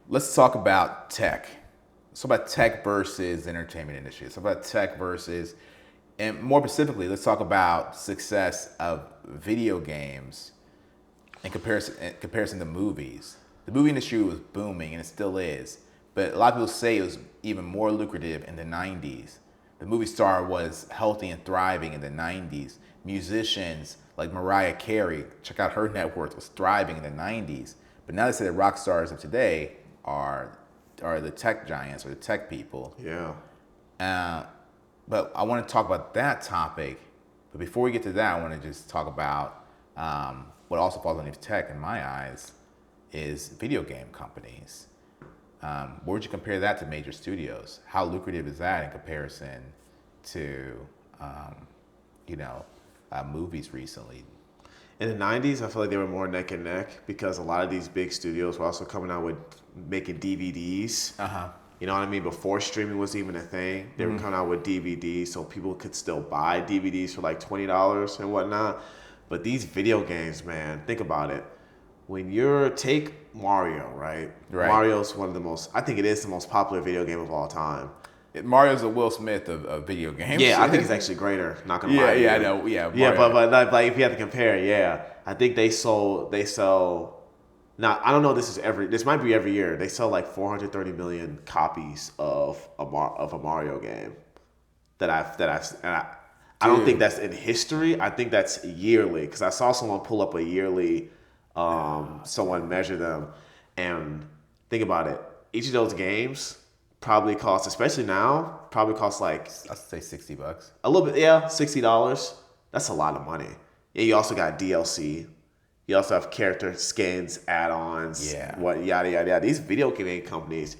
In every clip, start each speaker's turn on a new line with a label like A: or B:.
A: let's talk about tech. Let's talk about tech versus the entertainment industry. Let's talk about tech versus, and more specifically, let's talk about success of video games in comparison to movies. The movie industry was booming and it still is, but a lot of people say it was even more lucrative in the 90s. The movie star was healthy and thriving in the 90s. Musicians like Mariah Carey, check out her net worth, was thriving in the 90s. But now they say the rock stars of today are the tech giants or the tech people.
B: Yeah.
A: But I want to talk about that topic. But before we get to that, I want to just talk about what also falls underneath tech in my eyes is video game companies. Where would you compare that to major studios? How lucrative is that in comparison to, movies recently?
B: In the 90s, I feel like they were more neck and neck because a lot of these big studios were also coming out with making DVDs. You know what I mean? Before streaming was even a thing, they were coming out with DVDs so people could still buy DVDs for like $20 and whatnot. But these video games, man, think about it. When take Mario, right? Mario's one of the most, I think it is the most popular video game of all time.
A: Mario's the Will Smith of video games.
B: Yeah, I think he's actually greater. Not gonna lie.
A: Yeah, I know. Yeah,
B: Mario. But like if you have to compare, yeah, I think they sell. Now I don't know. This might be every year. They sell like 430 million copies of a Mario game. I don't think that's in history. I think that's yearly because I saw someone pull up a yearly. Someone measure them, and think about it. Each of those games probably costs, especially now, like
A: I'd say $60.
B: a little bit. Yeah, $60. That's a lot of money. Yeah, you also got DLC. You also have character skins, add-ons.
A: Yeah.
B: What yada yada yada. These video game companies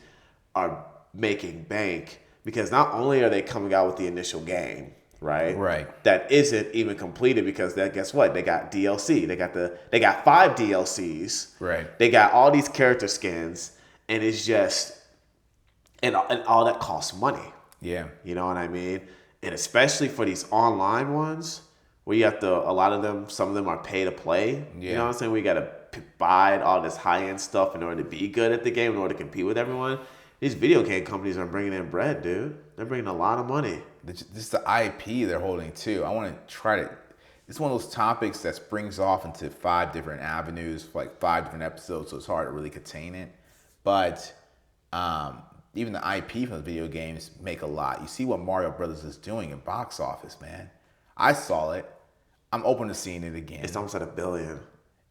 B: are making bank because not only are they coming out with the initial game, right, that isn't even completed because guess what? They got DLC. They got 5 DLCs.
A: Right.
B: They got all these character skins, and it's just and all that costs money.
A: Yeah.
B: You know what I mean? And especially for these online ones where you have to, a lot of them, some of them are pay to play.
A: Yeah.
B: You know what I'm saying? We got to buy all this high end stuff in order to be good at the game, in order to compete with everyone. These video game companies are bringing in bread, dude. They're bringing a lot of money.
A: Just the IP they're holding too. I want to try to. It's one of those topics that springs off into 5 different avenues, like 5 different episodes, so it's hard to really contain it. But even the IP from the video games make a lot. You see what Mario Brothers is doing in box office, man. I saw it. I'm open to seeing it again.
B: It's almost at $1 billion.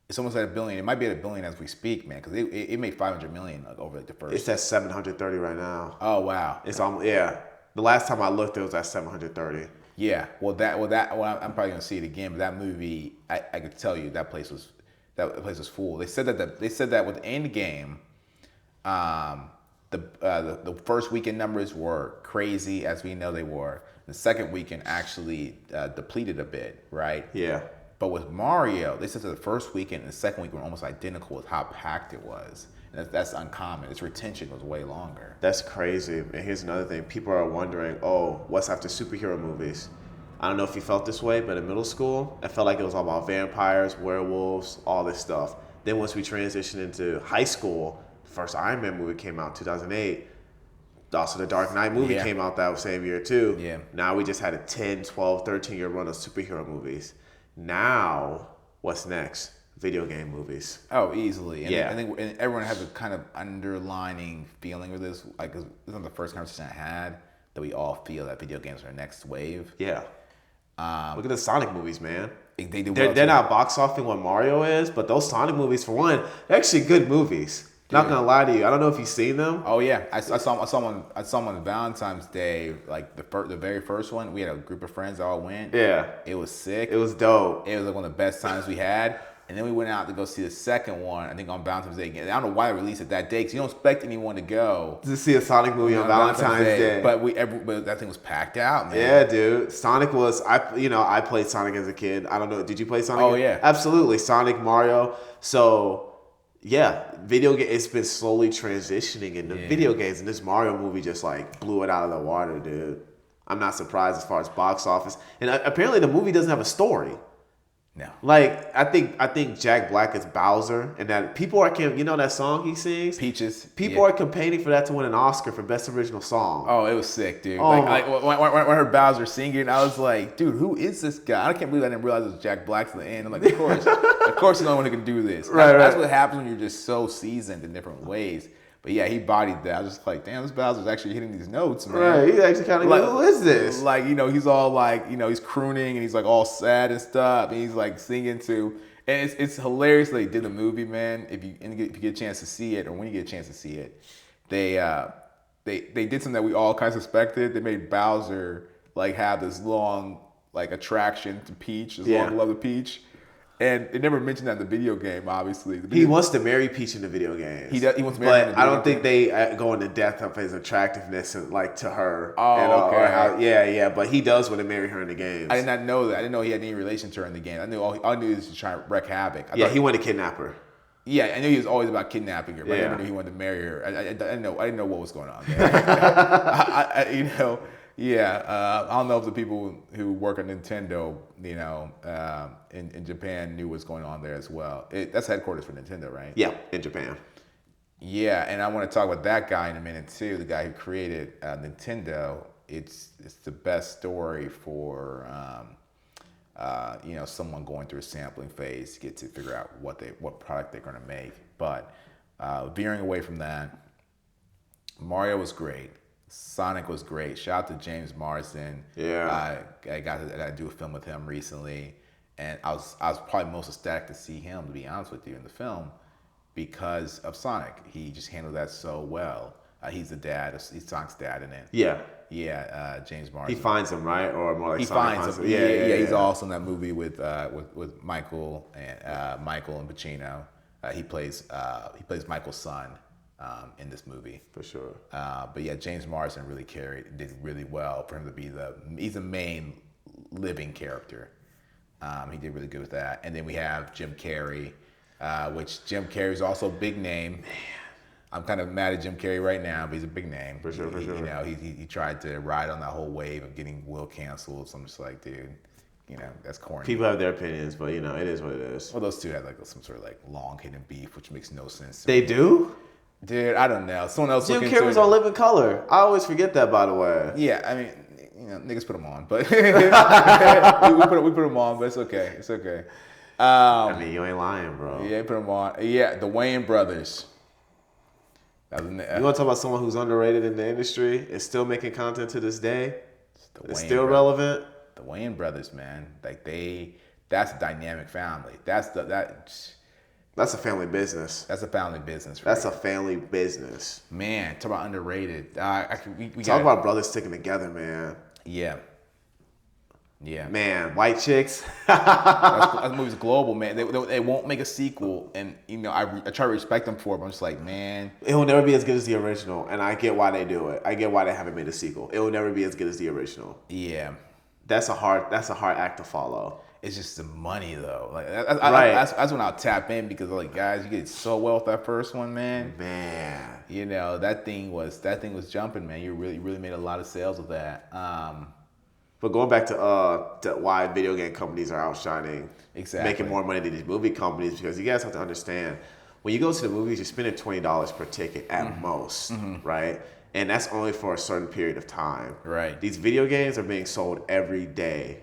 A: It's almost at $1 billion. It might be at $1 billion as we speak, man, because it made $500 million over like the first.
B: It's at 730 right now.
A: Oh wow.
B: It's almost, yeah. The last time I looked, it was at 730.
A: Yeah. Well, I'm probably gonna see it again. But that movie, I could tell you that place was full. They said that with Endgame, the first weekend numbers were crazy, as we know they were. The second weekend actually depleted a bit, right?
B: Yeah.
A: But with Mario, they said that the first weekend and the second week were almost identical with how packed it was. And that's uncommon. Its retention was way longer.
B: That's crazy. And here's another thing. People are wondering, oh, what's after superhero movies? I don't know if you felt this way, but in middle school, I felt like it was all about vampires, werewolves, all this stuff. Then once we transitioned into high school, the first Iron Man movie came out in 2008. Also, the Dark Knight movie came out that same year too.
A: Yeah. Now
B: we just had a 10, 12, 13-year run of superhero movies. Now, what's next? Video game movies.
A: Oh, easily. And
B: yeah.
A: I think everyone has a kind of underlining feeling with this. Like, this is not the first conversation I had that we all feel that video games are next wave.
B: Yeah. Look at the Sonic movies, man.
A: They do.
B: They're not box office what Mario is, but those Sonic movies, for one, they're actually good movies. Dude. Not gonna lie to you. I don't know if you've seen them.
A: Oh yeah, I saw one on Valentine's Day, like the very first one. We had a group of friends that all went.
B: Yeah.
A: It was sick.
B: It was dope.
A: It was like one of the best times we had. And then we went out to go see the second one, I think on Valentine's Day again. I don't know why they released it that day, because you don't expect anyone to go
B: to see a Sonic movie on Valentine's Day.
A: But that thing was packed out, man.
B: Yeah, dude. Sonic was, I played Sonic as a kid. I don't know, did you play Sonic?
A: Oh, yeah.
B: Absolutely. Sonic, Mario. So, yeah, it's been slowly transitioning into video games, and this Mario movie just like blew it out of the water, dude. I'm not surprised as far as box office. And apparently the movie doesn't have a story.
A: No.
B: Like I think Jack Black is Bowser, and that people are you know that song he sings.
A: Peaches.
B: People are campaigning for that to win an Oscar for best original song.
A: Oh, it was sick, dude.
B: Oh
A: Like when I heard Bowser singing, I was like, dude, who is this guy? I can't believe I didn't realize it was Jack Black to the end. I'm like, of course he's the only one who can do this. That's what happens when you're just so seasoned in different ways. But yeah, he bodied that. I was just like, damn, this Bowser's actually hitting these notes, man.
B: Right, he's actually kind of like, who is this?
A: Like, he's all like, he's crooning and he's like all sad and stuff. And he's like singing to, and it's hilarious that they did the movie, man. If you get a chance to see it, or when you get a chance to see it, they did something that we all kind of suspected. They made Bowser like have this long like attraction to Peach, this long love of Peach. And it never mentioned that in the video game, obviously.
B: He wants to marry Peach in the video games.
A: He wants to marry her in the video
B: But I don't think they go into depth of his attractiveness and, like, to her.
A: Oh, okay.
B: Yeah. But he does want to marry her in the games.
A: I did not know that. I didn't know he had any relation to her in the game. I knew all I knew he was just trying to wreak havoc.
B: He wanted to kidnap her.
A: Yeah, I knew he was always about kidnapping her, but I never knew he wanted to marry her. I didn't know what was going on there. I don't know if the people who work on Nintendo, in Japan knew what's going on there as well. That's headquarters for Nintendo, right?
B: Yeah, in Japan.
A: Yeah, and I want to talk about that guy in a minute too. The guy who created Nintendo. It's the best story for someone going through a sampling phase to get to figure out what product they're going to make. But veering away from that, Mario was great. Sonic was great. Shout out to James Marsden.
B: Yeah.
A: I got to do a film with him recently, and I was probably most ecstatic to see him, to be honest with you, in the film because of Sonic. He just handled that so well. He's the dad. He's Sonic's dad in it.
B: Yeah.
A: Yeah, James Marsden.
B: He finds him, right? Or more like
A: he
B: Sonic
A: finds him.
B: Yeah.
A: He's also in that movie with Michael and Pacino. He plays Michael's son in this movie.
B: For sure.
A: But yeah, James Marsden really did really well for him to be he's the main living character. He did really good with that. And then we have Jim Carrey, which Jim Carrey is also a big name. Man. I'm kind of mad at Jim Carrey right now, but he's a big name.
B: For sure.
A: He tried to ride on that whole wave of getting Will canceled. So I'm just like, dude, that's corny.
B: People have their opinions, but it is what it is.
A: Well, those two had like some sort of like long hidden beef, which makes no sense.
B: They do?
A: Dude, I don't know. Someone else.
B: Jim Carrey's on Living Color. I always forget that, by the way.
A: Yeah, I mean, niggas put him on, but we put him on, but it's okay. It's okay.
B: I mean, you ain't lying, bro.
A: Yeah, put him on. Yeah, the Wayans brothers.
B: You want to talk about someone who's underrated in the industry? Is still making content to this day. It's still relevant.
A: The Wayans brothers, man. Like that's a dynamic family. That's
B: a family business.
A: That's a family business.
B: That's a family business.
A: Man, talk about underrated. We
B: talk about brothers sticking together, man.
A: Yeah.
B: Man, white chicks.
A: that movie's global, man. They won't make a sequel, and I try to respect them for it, but I'm just like, man,
B: it will never be as good as the original, and I get why they do it. I get why they haven't made a sequel. It will never be as good as the original.
A: Yeah.
B: That's a hard act to follow.
A: It's just the money, though. Like that's when I'll tap in because like guys, you get so well with that first one, man.
B: Man,
A: that thing was jumping, man. You really made a lot of sales with that.
B: But going back to why video game companies are outshining, making more money than these movie companies, because you guys have to understand, when you go to the movies, you're spending $20 per ticket at most, right? And that's only for a certain period of time.
A: Right.
B: These video games are being sold every day.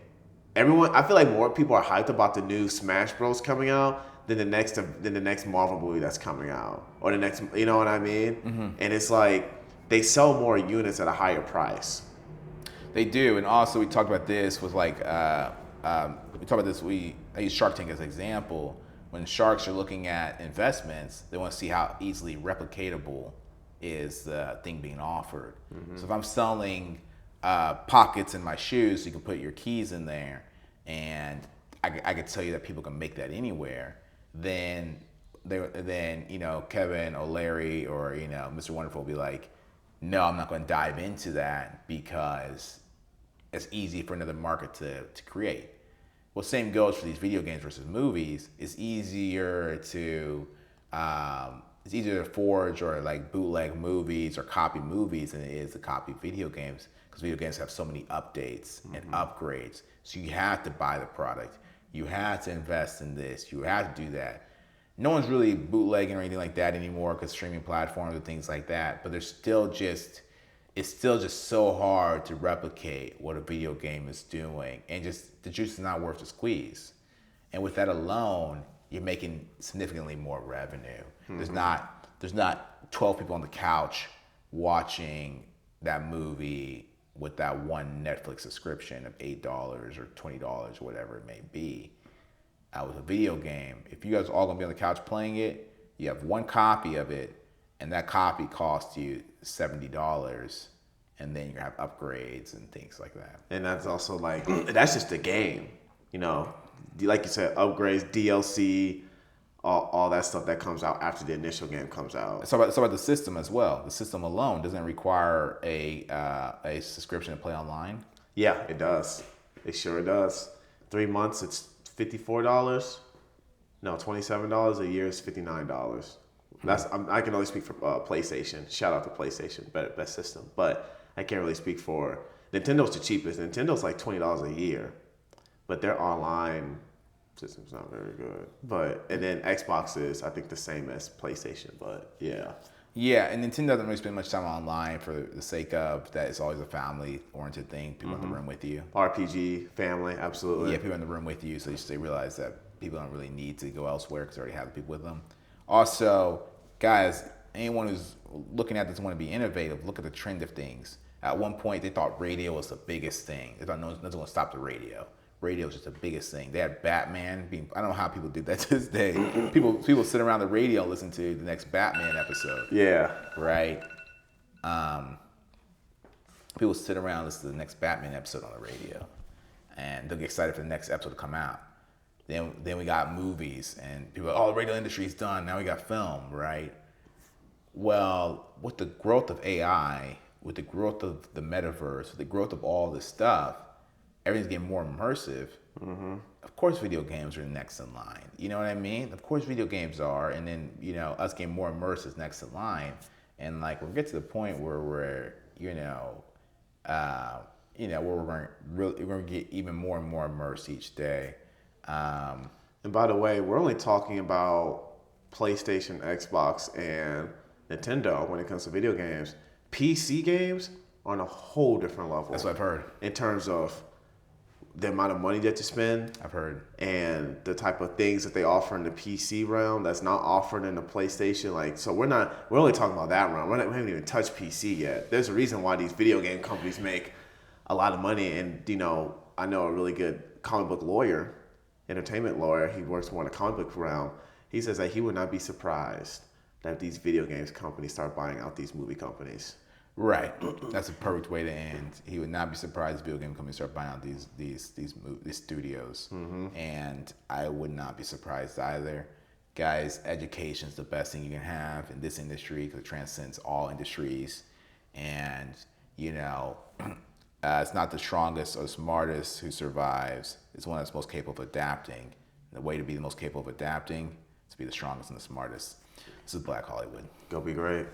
B: I feel like more people are hyped about the new Smash Bros. Coming out than the next Marvel movie that's coming out, or the next, you know what I mean? Mm-hmm. And it's like they sell more units at a higher price.
A: They do, and also we talked about this was like we talked about this. I use Shark Tank as an example. When sharks are looking at investments, they want to see how easily replicatable is the thing being offered. Mm-hmm. So if I'm selling pockets in my shoes, so you can put your keys in there, and I could tell you that people can make that anywhere. Then Kevin O'Leary or Mr. Wonderful will be like, no, I'm not going to dive into that because it's easy for another market to create. Well, same goes for these video games versus movies. It's easier to forge or like bootleg movies or copy movies than it is to copy video games, because video games have so many updates and upgrades. So you have to buy the product. You had to invest in this. You had to do that. No one's really bootlegging or anything like that anymore because streaming platforms and things like that. But it's still just so hard to replicate what a video game is doing, and just the juice is not worth the squeeze. And with that alone, you're making significantly more revenue. There's not 12 people on the couch watching that movie with that one Netflix subscription of $8 or $20 or whatever it may be. With a video game, if you guys are all gonna be on the couch playing it, you have one copy of it, and that copy costs you $70, and then you have upgrades and things like that.
B: And that's also like that's just the game, you know. Like you said, upgrades, DLC, all that stuff that comes out after the initial game comes out.
A: It's about the system as well. The system alone doesn't require a subscription to play online.
B: Yeah, it does. It sure does. 3 months, it's $54. No, $27 a year is $59. I can only speak for PlayStation. Shout out to PlayStation, best system. But I can't really speak for Nintendo's the cheapest. Nintendo's like $20 a year, but their online system's not very good. And then Xbox is, I think, the same as PlayStation. But yeah.
A: Yeah, and Nintendo doesn't really spend much time online for the sake of that. It's always a family-oriented thing. People in the room with you.
B: RPG, family, absolutely.
A: Yeah, people in the room with you, so they realize that people don't really need to go elsewhere because they already have the people with them. Also, guys, anyone who's looking at this and want to be innovative, look at the trend of things. At one point, they thought radio was the biggest thing. They thought nothing's going to stop the radio. Radio was just the biggest thing. They had Batman being, I don't know how people did that to this day. People sit around the radio and listen to the next Batman episode.
B: Yeah.
A: Right? People sit around and listen to the next Batman episode on the radio. And they'll get excited for the next episode to come out. Then we got movies, and people are like, oh, the radio industry's done. Now we got film, right? Well, with the growth of AI, with the growth of the metaverse, with the growth of all this stuff, everything's getting more immersive. Mm-hmm. Of course, video games are next in line. You know what I mean? Of course, video games are, and then us getting more immersive is next in line. And like we'll get to the point where we're where we're going to get even more and more immersed each day.
B: And by the way, we're only talking about PlayStation, Xbox, and Nintendo when it comes to video games. PC games are on a whole different level.
A: That's what I've heard.
B: In terms of the amount of money that you spend.
A: I've heard.
B: And the type of things that they offer in the PC realm that's not offered in the PlayStation. Like, so we're only talking about that realm. We haven't even touched PC yet. There's a reason why these video game companies make a lot of money. And, I know a really good comic book lawyer, entertainment lawyer. He works more in the comic book realm. He says that he would not be surprised that these video games companies start buying out these movie companies.
A: Right. That's a perfect way to end. He would not be surprised if video game companies start buying out these studios. Mm-hmm. And I would not be surprised either. Guys, education is the best thing you can have in this industry because it transcends all industries. And, it's not the strongest or smartest who survives. It's one that's most capable of adapting. The way to be the most capable of adapting is to be the strongest and the smartest. This is Black Hollywood.
B: Go be great.